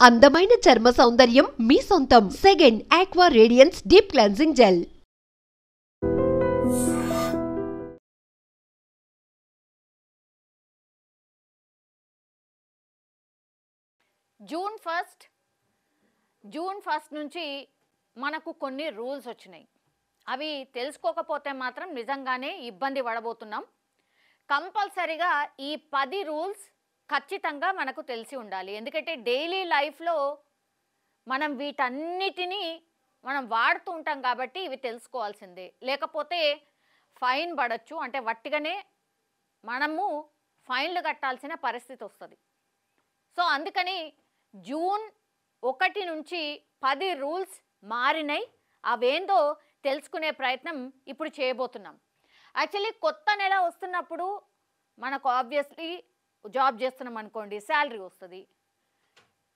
అందమైన చర్మ సౌందర్యం మీ సొంతం. Second aqua radiance deep cleansing gel. June first నుంచి మనకు కొన్ని రూల్స్ వచ్చినాయి. అవి తెలుసుకోకపోతే మాత్రం నిజంగానే ఇబ్బంది పడబోతున్నాం. కంపల్సరీగా ఈ 10 రూల్స్ ఖచ్చితంగా మనకు తెలిసి ఉండాలి. ఎందుకంటే డైలీ లైఫ్లో మనం వీటన్నిటినీ మనం వాడుతూ ఉంటాం కాబట్టి ఇవి తెలుసుకోవాల్సిందే. లేకపోతే ఫైన్ పడవచ్చు, అంటే వట్టిగానే మనము ఫైన్లు కట్టాల్సిన పరిస్థితి వస్తుంది. సో అందుకని జూన్ 1 నుంచి 10 రూల్స్ మారినాయి. అవేందో తెలుసుకునే ప్రయత్నం ఇప్పుడు చేయబోతున్నాం. యాక్చువల్లీ కొత్త నెల వస్తున్నప్పుడు మనకు ఆబ్వియస్లీ జాబ్ చేస్తున్నాం అనుకోండి, శాలరీ వస్తుంది.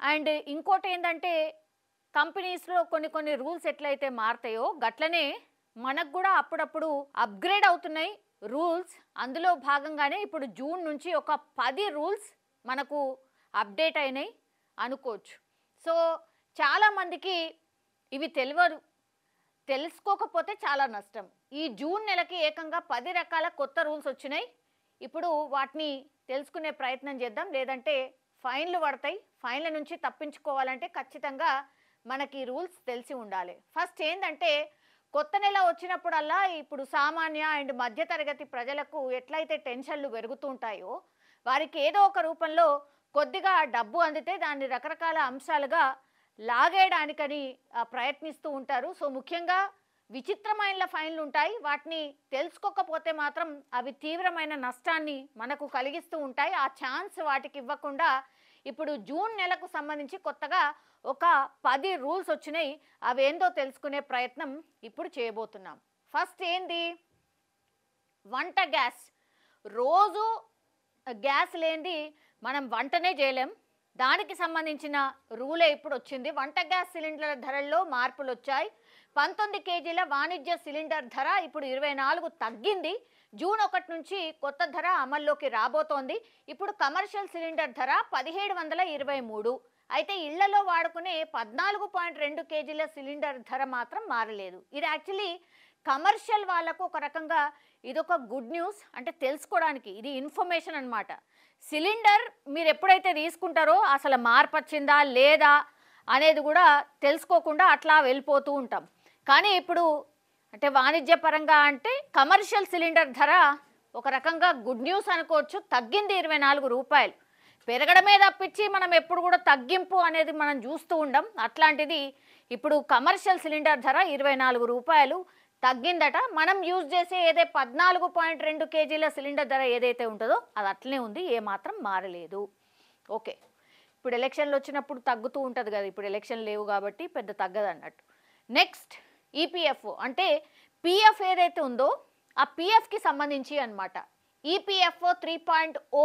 అండ్ ఇంకోటి ఏంటంటే కంపెనీస్లో కొన్ని రూల్స్ ఎట్లయితే మారుతాయో గట్లనే మనకు కూడా అప్పుడప్పుడు అప్గ్రేడ్ అవుతున్నాయి రూల్స్. అందులో భాగంగానే ఇప్పుడు జూన్ నుంచి ఒక 10 రూల్స్ మనకు అప్డేట్ అయినాయి అనుకోవచ్చు. సో చాలామందికి ఇవి తెలియదు, తెలుసుకోకపోతే చాలా నష్టం. ఈ జూన్ నెలకి ఏకంగా 10 రకాల కొత్త రూల్స్ వచ్చినాయి. ఇప్పుడు వాటిని తెలుసుకునే ప్రయత్నం చేద్దాం, లేదంటే ఫైన్లు పడతాయి. ఫైన్ల నుంచి తప్పించుకోవాలంటే ఖచ్చితంగా మనకి రూల్స్ తెలిసి ఉండాలి. ఫస్ట్ ఏంటంటే కొత్త నెల వచ్చినప్పుడల్లా ఇప్పుడు సామాన్య అండ్ మధ్యతరగతి ప్రజలకు ఎట్లయితే టెన్షన్లు పెరుగుతూ ఉంటాయో వారికి ఏదో ఒక రూపంలో కొద్దిగా డబ్బు అందితే దాన్ని రకరకాల అంశాలుగా లాగేయడానికని ప్రయత్నిస్తూ ఉంటారు. సో ముఖ్యంగా విచిత్రమైన ఫైన్లు ఉంటాయి. వాటిని తెలుసుకోకపోతే మాత్రం అవి తీవ్రమైన నష్టాన్ని మనకు కలిగిస్తూ ఉంటాయి. ఆ ఛాన్స్ వాటికి ఇవ్వకుండా ఇప్పుడు జూన్ నెలకు సంబంధించి కొత్తగా ఒక 10 రూల్స్ వచ్చినాయి. అవేందో తెలుసుకునే ప్రయత్నం ఇప్పుడు చేయబోతున్నాం. ఫస్ట్ ఏంది, వంట గ్యాస్. రోజు గ్యాస్ లేనిది మనం వంటనే చేయలేం. దానికి సంబంధించిన రూలే ఇప్పుడు వచ్చింది. వంట గ్యాస్ సిలిండర్ల ధరల్లో మార్పులు వచ్చాయి. 19 కేజీల వాణిజ్య సిలిండర్ ధర ఇప్పుడు 24 తగ్గింది. జూన్ 1 నుంచి కొత్త ధర అమల్లోకి రాబోతోంది. ఇప్పుడు కమర్షియల్ సిలిండర్ ధర 1723. అయితే ఇళ్లలో వాడుకునే 14.2 కేజీల సిలిండర్ ధర మాత్రం మారలేదు. ఇది యాక్చువల్లీ కమర్షియల్ వాళ్ళకు ఒక రకంగా ఇదొక గుడ్ న్యూస్, అంటే తెలుసుకోవడానికి ఇది ఇన్ఫర్మేషన్ అన్నమాట. సిలిండర్ మీరు ఎప్పుడైతే తీసుకుంటారో అసలు మార్పు వచ్చిందా లేదా అనేది కూడా తెలుసుకోకుండా అట్లా వెళ్ళిపోతూ ఉంటాం. కానీ ఇప్పుడు అంటే వాణిజ్యపరంగా అంటే కమర్షియల్ సిలిండర్ ధర ఒక రకంగా గుడ్ న్యూస్ అనుకోవచ్చు. తగ్గింది 24 రూపాయలు. పెరగడమే తప్పించి మనం ఎప్పుడు కూడా తగ్గింపు అనేది మనం చూస్తూ ఉండం. అట్లాంటిది ఇప్పుడు కమర్షియల్ సిలిండర్ ధర 24 రూపాయలు తగ్గిందట. మనం యూజ్ చేసే ఏదే 14.2 కేజీల సిలిండర్ ధర ఏదైతే ఉంటుందో అది అట్లనే ఉంది, ఏమాత్రం మారలేదు. ఓకే, ఇప్పుడు ఎలక్షన్లు వచ్చినప్పుడు తగ్గుతూ ఉంటుంది కదా, ఇప్పుడు ఎలక్షన్ లేవు కాబట్టి పెద్ద తగ్గదు అన్నట్టు. నెక్స్ట్ ఈపీఎఫ్ఓ అంటే పిఎఫ్ ఏదైతే ఉందో ఆ పిఎఫ్కి సంబంధించి అనమాట. ఈపీఎఫ్ఓ 3.0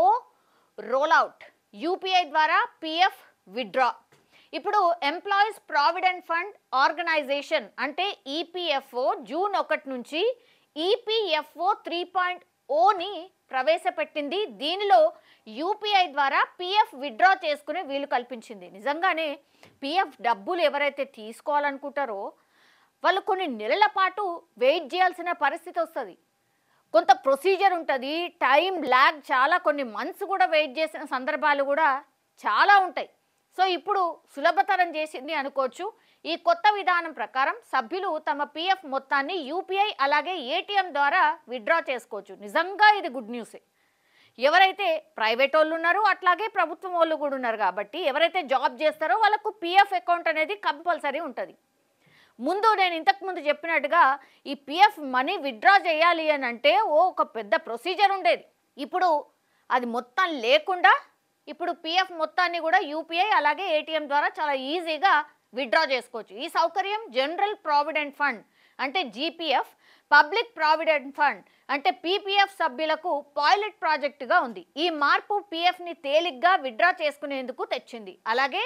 రోల్అవుట్, యూపీఐ ద్వారా పిఎఫ్ విత్డ్రా. ఇప్పుడు ఎంప్లాయీస్ ప్రావిడెంట్ ఫండ్ ఆర్గనైజేషన్ అంటే ఈపీఎఫ్ఓ జూన్ 1 నుంచి ఈపీఎఫ్ఓ 3.0ని ప్రవేశపెట్టింది. దీనిలో యూపీఐ ద్వారా పిఎఫ్ విత్డ్రా చేసుకునే వీలు కల్పించింది. నిజంగానే పిఎఫ్ డబ్బులు ఎవరైతే తీసుకోవాలనుకుంటారో వాళ్ళు కొన్ని నెలల పాటు వెయిట్ చేయాల్సిన పరిస్థితి వస్తుంది. కొంత ప్రొసీజర్ ఉంటుంది, టైం ల్యాగ్, చాలా కొన్ని మంత్స్ కూడా వెయిట్ చేసిన సందర్భాలు కూడా చాలా ఉంటాయి. సో ఇప్పుడు సులభతరం చేసింది అనుకోవచ్చు. ఈ కొత్త విధానం ప్రకారం సభ్యులు తమ పిఎఫ్ మొత్తాన్ని యూపీఐ అలాగే ఏటీఎం ద్వారా విత్డ్రా చేసుకోవచ్చు. నిజంగా ఇది గుడ్ న్యూసే. ఎవరైతే ప్రైవేట్ వాళ్ళు ఉన్నారో అట్లాగే ప్రభుత్వం వాళ్ళు కూడా ఉన్నారు కాబట్టి ఎవరైతే జాబ్ చేస్తారో వాళ్ళకు పిఎఫ్ అకౌంట్ అనేది కంపల్సరీ ఉంటుంది. ముందు నేను ఇంతకుముందు చెప్పినట్టుగా ఈ పిఎఫ్ మనీ విత్డ్రా చేయాలి అని అంటే ఒక పెద్ద ప్రొసీజర్ ఉండేది. ఇప్పుడు అది మొత్తం లేకుండా ఇప్పుడు పిఎఫ్ మొత్తాన్ని కూడా యూపీఐ అలాగే ఏటీఎం ద్వారా చాలా ఈజీగా విత్డ్రా చేసుకోవచ్చు. ఈ సౌకర్యం జనరల్ ప్రావిడెంట్ ఫండ్ అంటే జీపీఎఫ్, పబ్లిక్ ప్రావిడెంట్ ఫండ్ అంటే పీపీఎఫ్ సభ్యులకు పైలట్ ప్రాజెక్టుగా ఉంది. ఈ మార్పు పిఎఫ్ని తేలిగ్గా విత్డ్రా చేసుకునేందుకు తెచ్చింది. అలాగే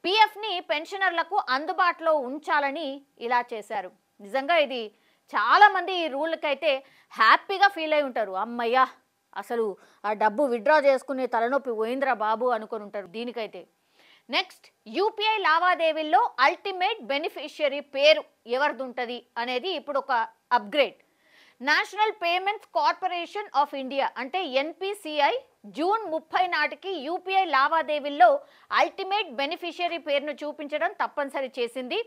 పిఎఫ్ని పెన్షనర్లకు అందుబాటులో ఉంచాలని ఇలా చేశారు. నిజంగా ఇది చాలామంది ఈ రూల్కైతే హ్యాపీగా ఫీల్ అయి ఉంటారు. అమ్మయ్యా, అసలు ఆ డబ్బు విత్డ్రా చేసుకునే తలనొప్పి పోయిందిరా బాబు అనుకొని ఉంటారు. దీనికైతే నెక్స్ట్ యూపీఐ లావాదేవీల్లో అల్టిమేట్ బెనిఫిషియరీ పేరు ఎవరిది ఉంటుంది అనేది ఇప్పుడు ఒక upgrade. National payments corporation of India అంటే ఎన్పిసిఐ జూన్ 30 నాటికి యూపీఐ లావాదేవీల్లో అల్టిమేట్ బెనిఫిషియరీ పేరును చూపించడం తప్పనిసరి చేసింది.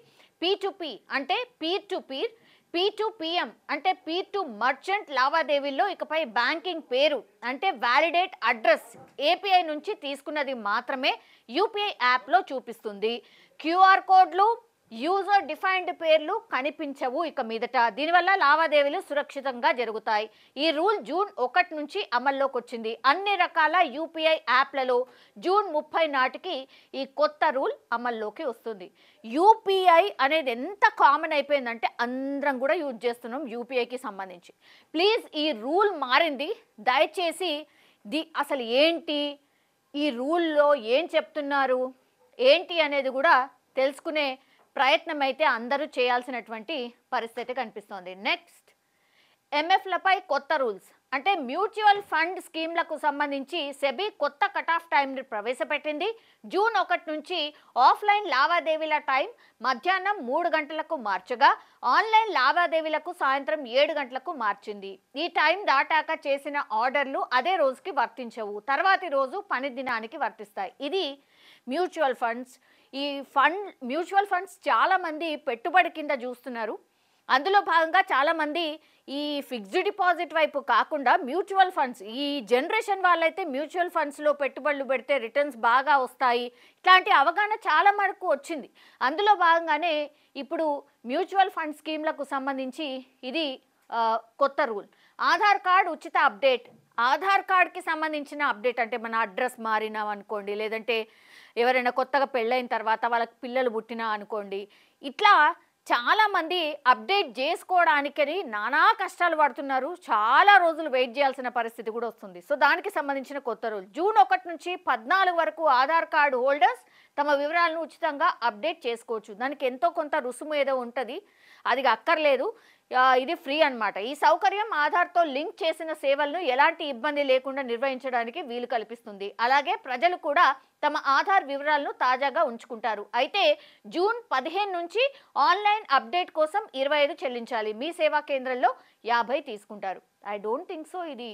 P2P అంటే పీర్ టు పీర్, P2PM అంటే పీర్ టు మర్చెంట్ లావాదేవీల్లో ఇకపై బ్యాంకింగ్ పేరు అంటే వ్యాలిడేట్ అడ్రస్ ఏపీఐ నుంచి తీసుకున్నది మాత్రమే యూపీఐ యాప్లో చూపిస్తుంది. క్యూఆర్ కోడ్లు, యూజర్ డిఫైన్డ్ పేర్లు కనిపించవు ఇక మీదట. దీనివల్ల లావాదేవీలు సురక్షితంగా జరుగుతాయి. ఈ రూల్ జూన్ 1 నుంచి అమల్లోకి వచ్చింది. అన్ని రకాల యూపీఐ యాప్లలో జూన్ 30 నాటికి ఈ కొత్త రూల్ అమల్లోకి వస్తుంది. యూపీఐ అనేది ఎంత కామన్ అయిపోయిందంటే అందరం కూడా యూజ్ చేస్తున్నాం యూపీఐకి సంబంధించి. ప్లీజ్ ఈ రూల్ మారింది, దయచేసి అసలు ఏంటి ఈ రూల్లో ఏం చెప్తున్నారు ఏంటి అనేది కూడా తెలుసుకునే ప్రయత్నం అయితే అందరూ చేయాల్సినటువంటి పరిస్థితి కనిపిస్తోంది. నెక్స్ట్ ఎంఎఫ్లపై కొత్త రూల్స్ అంటే మ్యూచువల్ ఫండ్ స్కీమ్లకు సంబంధించి సెబీ కొత్త కట్ ఆఫ్ టైంని ప్రవేశపెట్టింది. జూన్ 1 నుంచి ఆఫ్లైన్ లావాదేవీల టైం మధ్యాహ్నం 3 గంటలకు మార్చగా ఆన్లైన్ లావాదేవీలకు సాయంత్రం 7 గంటలకు మార్చింది. ఈ టైం దాటాక చేసిన ఆర్డర్లు అదే రోజుకి వర్తించవు, తర్వాతి రోజు పని దినానికి వర్తిస్తాయి. ఇది మ్యూచువల్ ఫండ్స్. ఈ మ్యూచువల్ ఫండ్స్ చాలామంది పెట్టుబడి కింద చూస్తున్నారు. అందులో భాగంగా చాలామంది ఈ ఫిక్స్డ్ డిపాజిట్ వైపు కాకుండా మ్యూచువల్ ఫండ్స్, ఈ జనరేషన్ వాళ్ళైతే మ్యూచువల్ ఫండ్స్లో పెట్టుబడులు పెడితే రిటర్న్స్ బాగా వస్తాయి, ఇట్లాంటి అవగాహన చాలా వరకు వచ్చింది. అందులో భాగంగానే ఇప్పుడు మ్యూచువల్ ఫండ్ స్కీమ్లకు సంబంధించి ఇది కొత్త రూల్. ఆధార్ కార్డ్ ఉచిత అప్డేట్. ఆధార్ కార్డ్కి సంబంధించిన అప్డేట్ అంటే మన అడ్రస్ మారినాం అనుకోండి, లేదంటే ఎవరైనా కొత్తగా పెళ్ళైన తర్వాత వాళ్ళకి పిల్లలు పుట్టినా అనుకోండి, ఇట్లా చాలామంది అప్డేట్ చేసుకోవడానికని నానా కష్టాలు పడుతున్నారు. చాలా రోజులు వెయిట్ చేయాల్సిన పరిస్థితి కూడా వస్తుంది. సో దానికి సంబంధించిన కొత్త రూల్ జూన్ 1 నుంచి 14 వరకు ఆధార్ కార్డు హోల్డర్స్ తమ వివరాలను ఉచితంగా అప్డేట్ చేసుకోవచ్చు. దానికి ఎంతో కొంత రుసుము ఏదో ఉంటుంది, అది అక్కర్లేదు, ఇది ఫ్రీ అన్నమాట. ఈ సౌకర్యం ఆధార్తో లింక్ చేసిన సేవలను ఎలాంటి ఇబ్బంది లేకుండా నిర్వహించడానికి వీలు కల్పిస్తుంది. అలాగే ప్రజలు కూడా తమ ఆధార్ వివరాలను తాజాగా ఉంచుకుంటారు. అయితే జూన్ 15 నుంచి ఆన్లైన్ అప్డేట్ కోసం 25 చెల్లించాలి. మీ సేవా కేంద్రంలో 50 తీసుకుంటారు. ఐ డోంట్ థింక్ సో ఇది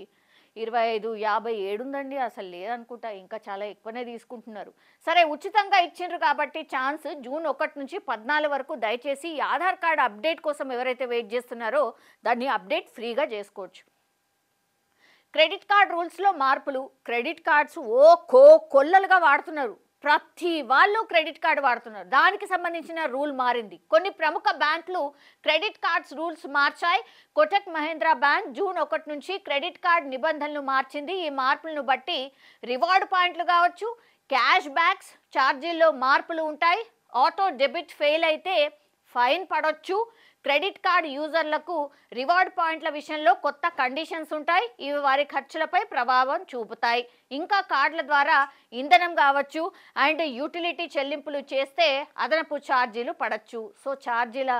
25, 57 ఉందండి, అసలు లేదనుకుంటా, ఇంకా చాలా ఎక్కువనే తీసుకుంటున్నారు. సరే, ఉచితంగా ఇచ్చిండ్రు కాబట్టి ఛాన్స్ జూన్ 1 నుంచి 14 వరకు దయచేసి ఈ ఆధార్ కార్డు అప్డేట్ కోసం ఎవరైతే వెయిట్ చేస్తున్నారో దాన్ని అప్డేట్ ఫ్రీగా చేసుకోవచ్చు. క్రెడిట్ కార్డ్ రూల్స్లో మార్పులు. క్రెడిట్ కార్డ్స్ కొల్లలుగా వాడుతున్నారు, ప్రతి వాళ్ళు క్రెడిట్ కార్డు వాడుతున్నారు. దానికి సంబంధించిన రూల్ మారింది. కొన్ని ప్రముఖ బ్యాంకులు క్రెడిట్ కార్డ్స్ రూల్స్ మార్చాయి. కోటక్ మహీంద్రా బ్యాంక్ జూన్ 1 నుంచి క్రెడిట్ కార్డ్ నిబంధనలు మార్చింది. ఈ మార్పులను బట్టి రివార్డ్ పాయింట్లు కావచ్చు, క్యాష్ బ్యాక్స్ ఛార్జీల్లో మార్పులు ఉంటాయి. ఆటో డెబిట్ ఫెయిల్ అయితే ఫైన్ పడవచ్చు. క్రెడిట్ కార్డ్ యూజర్లకు రివార్డ్ పాయింట్ల విషయంలో కొత్త కండిషన్స్ ఉంటాయి. ఇవి వారి ఖర్చులపై ప్రభావం చూపుతాయి. ఇంకా కార్డుల ద్వారా ఇంధనం కావచ్చు అండ్ యూటిలిటీ చెల్లింపులు చేస్తే అదనపు ఛార్జీలు పడవచ్చు. సో ఛార్జీల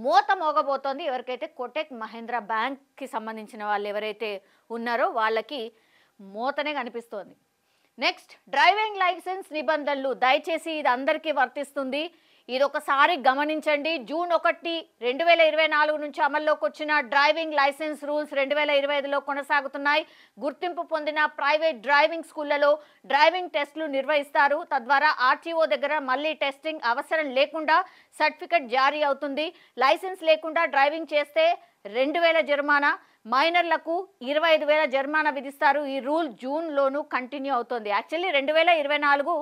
మోత మోగబోతోంది. ఎవరికైతే కోటక్ మహీంద్రా బ్యాంక్కి సంబంధించిన వాళ్ళు ఎవరైతే ఉన్నారో వాళ్ళకి మోతనే కనిపిస్తోంది. నెక్స్ట్ డ్రైవింగ్ లైసెన్స్ నిబంధనలు. దయచేసి ఇది అందరికీ వర్తిస్తుంది, ఇది ఒకసారి గమనించండి. జూన్ 1, 2024 నుంచి అమల్లోకి వచ్చిన డ్రైవింగ్ లైసెన్స్ రూల్స్ 2025లో కొనసాగుతున్నాయి. గుర్తింపు పొందిన ప్రైవేట్ డ్రైవింగ్ స్కూళ్లలో డ్రైవింగ్ టెస్టులు నిర్వహిస్తారు. తద్వారా ఆర్టీఓ దగ్గర మళ్ళీ టెస్టింగ్ అవసరం లేకుండా సర్టిఫికెట్ జారీ అవుతుంది. లైసెన్స్ లేకుండా డ్రైవింగ్ చేస్తే 2000 జరిమానా, మైనర్లకు 25,000 జరిమానా విధిస్తారు. ఈ రూల్ జూన్లోనూ కంటిన్యూ అవుతుంది. యాక్చువల్లీ 2024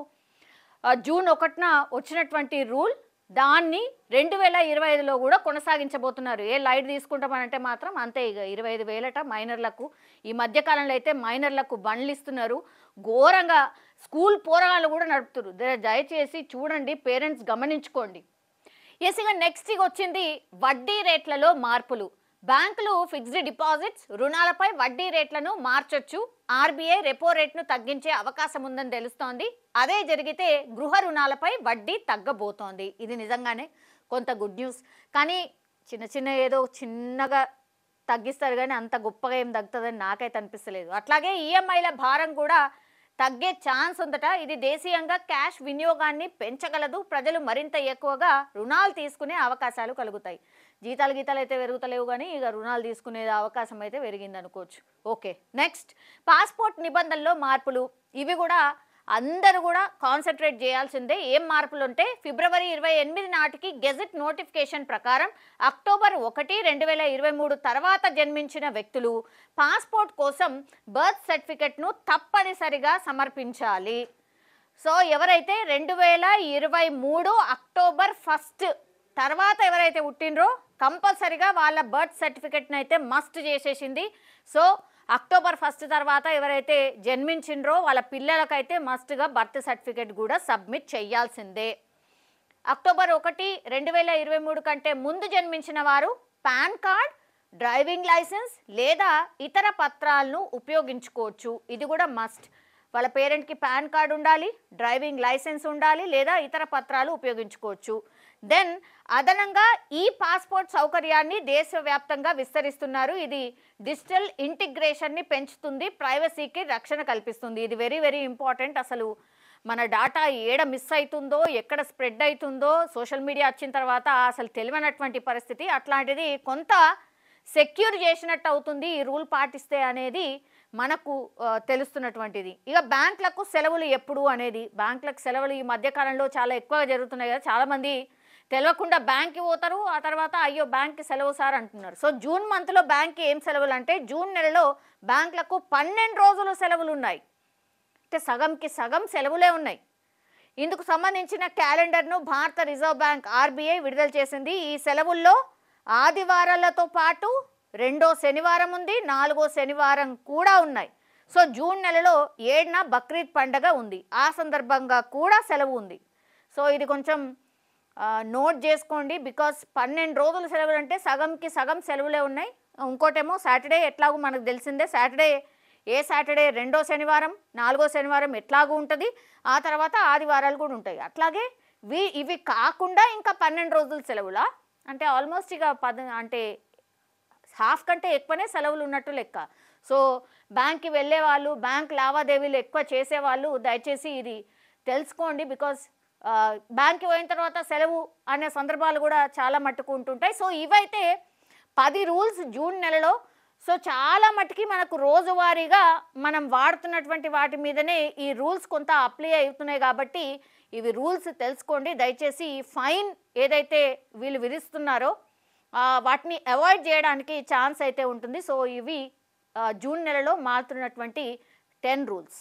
జూన్ 1న వచ్చినటువంటి రూల్ దాన్ని 2025లో కూడా కొనసాగించబోతున్నారు. లైట్ తీసుకుంటామనంటే మాత్రం అంతే, ఇక 25,000 మైనర్లకు. ఈ మధ్యకాలంలో అయితే మైనర్లకు బండ్లు ఇస్తున్నారు, ఘోరంగా స్కూల్ పోరాగాలు కూడా నడుపుతున్నారు. దయచేసి చూడండి, పేరెంట్స్ గమనించుకోండి. ఇక నెక్స్ట్ వచ్చింది వడ్డీ రేట్లలో మార్పులు. బ్యాంకులు ఫిక్స్డ్ డిపాజిట్స్ రుణాలపై వడ్డీ రేట్లను మార్చొచ్చు. ఆర్బీఐ రెపో రేట్ను తగ్గించే అవకాశం ఉందని తెలుస్తోంది. అదే జరిగితే గృహ రుణాలపై వడ్డీ తగ్గబోతోంది. ఇది నిజంగానే కొంత గుడ్ న్యూస్. కానీ ఏదో చిన్నగా తగ్గిస్తారు కానీ అంత గొప్పగా ఏం తగ్గుతుందని నాకైతే అనిపిస్తలేదు. అట్లాగే ఈఎంఐల భారం కూడా తగ్గే ఛాన్స్ ఉందట. ఇది దేశీయంగా క్యాష్ వినియోగాన్ని పెంచగలదు. ప్రజలు మరింత ఎక్కువగా రుణాలు తీసుకునే అవకాశాలు కలుగుతాయి. జీతాలు గీతాలు అయితే పెరుగుతలేవు కానీ ఇక రుణాలు తీసుకునే అవకాశం అయితే పెరిగింది అనుకోవచ్చు. ఓకే, నెక్స్ట్ పాస్పోర్ట్ నిబంధనలో మార్పులు. ఇవి కూడా అందరూ కూడా కాన్సన్ట్రేట్ చేయాల్సిందే. ఏం మార్పులు ఉంటే ఫిబ్రవరి 28 నాటికి గెజెట్ నోటిఫికేషన్ ప్రకారం అక్టోబర్ 1, 2023 తర్వాత జన్మించిన వ్యక్తులు పాస్పోర్ట్ కోసం బర్త్ సర్టిఫికెట్ను తప్పనిసరిగా సమర్పించాలి. సో ఎవరైతే 2023 అక్టోబర్ 1 తర్వాత ఎవరైతే పుట్టినరో కంపల్సరిగా వాళ్ళ బర్త్ సర్టిఫికెట్ని అయితే మస్ట్ చేసేసింది. సో అక్టోబర్ 1 తర్వాత ఎవరైతే జన్మించిండ్రో వాళ్ళ పిల్లలకైతే మస్ట్గా బర్త్ సర్టిఫికెట్ కూడా సబ్మిట్ చేయాల్సిందే. అక్టోబర్ 1, 2023 కంటే ముందు జన్మించిన వారు పాన్ కార్డ్, డ్రైవింగ్ లైసెన్స్ లేదా ఇతర పత్రాలను ఉపయోగించుకోవచ్చు. ఇది కూడా మస్ట్. వాళ్ళ పేరెంట్కి పాన్ కార్డ్ ఉండాలి, డ్రైవింగ్ లైసెన్స్ ఉండాలి లేదా ఇతర పత్రాలు ఉపయోగించుకోవచ్చు. దెన్ అదనంగా ఈ పాస్పోర్ట్ సౌకర్యాన్ని దేశవ్యాప్తంగా విస్తరిస్తున్నారు. ఇది డిజిటల్ ఇంటిగ్రేషన్ని పెంచుతుంది, ప్రైవసీకి రక్షణ కల్పిస్తుంది. ఇది వెరీ వెరీ ఇంపార్టెంట్. అసలు మన డాటా ఏడ మిస్ అవుతుందో, ఎక్కడ స్ప్రెడ్ అవుతుందో సోషల్ మీడియా వచ్చిన తర్వాత అసలు తెలియనటువంటి పరిస్థితి. అట్లాంటిది కొంత సెక్యూర్ చేసినట్టు అవుతుంది ఈ రూల్ పాటిస్తే అనేది మనకు తెలుస్తున్నటువంటిది. ఇక బ్యాంకులకు సెలవులు ఎప్పుడు అనేది, బ్యాంకులకు సెలవులు ఈ మధ్యకాలంలో చాలా ఎక్కువగా జరుగుతున్నాయి కదా. చాలామంది తెలియకుండా బ్యాంక్కి పోతారు, ఆ తర్వాత అయ్యో బ్యాంక్కి సెలవు సార్ అంటున్నారు. సో జూన్ మంత్లో బ్యాంక్కి ఏం సెలవులు అంటే జూన్ నెలలో బ్యాంకులకు 12 రోజులు సెలవులు ఉన్నాయి. అంటే సగంకి సగం సెలవులే ఉన్నాయి. ఇందుకు సంబంధించిన క్యాలెండర్ను భారత రిజర్వ్ బ్యాంక్ ఆర్బీఐ విడుదల చేసింది. ఈ సెలవుల్లో ఆదివారాలతో పాటు 2వ శనివారం ఉంది, 4వ శనివారం కూడా ఉన్నాయి. సో జూన్ నెలలో 7న బక్రీద్ పండగ ఉంది, ఆ సందర్భంగా కూడా సెలవు ఉంది. సో ఇది కొంచెం నోట్ చేసుకోండి. బికాస్ 12 రోజులు సెలవులు అంటే సగంకి సగం సెలవులే ఉన్నాయి. ఇంకోటేమో సాటర్డే ఎట్లాగూ మనకు తెలిసిందే. సాటర్డే 2వ శనివారం 4వ శనివారం ఎట్లాగూ ఉంటుంది. ఆ తర్వాత ఆదివారాలు కూడా ఉంటాయి. అట్లాగే ఇవి కాకుండా ఇంకా 12 రోజులు సెలవులా అంటే ఆల్మోస్ట్ ఇక అంటే హాఫ్ కంటే ఎక్కువనే సెలవులు ఉన్నట్టు లెక్క. సో బ్యాంక్కి వెళ్ళే వాళ్ళు, బ్యాంక్ లావాదేవీలు ఎక్కువ చేసేవాళ్ళు దయచేసి ఇది తెలుసుకోండి. బికాస్ బ్యాంక్కి పోయిన తర్వాత సెలవు అనే సందర్భాలు కూడా చాలా మట్టుకు ఉంటుంటాయి. సో ఇవైతే 10 రూల్స్ జూన్ నెలలో. సో చాలా మట్టుకి మనకు రోజువారీగా మనం వాడుతున్నటువంటి వాటి మీదనే ఈ రూల్స్ కొంత అప్లై అవుతున్నాయి కాబట్టి ఇవి రూల్స్ తెలుసుకోండి. దయచేసి ఫైన్ ఏదైతే వీళ్ళు విధిస్తున్నారో వాటిని అవాయిడ్ చేయడానికి ఛాన్స్ అయితే ఉంటుంది. సో ఇవి జూన్ నెలలో మారుతున్నటువంటి 10 రూల్స్.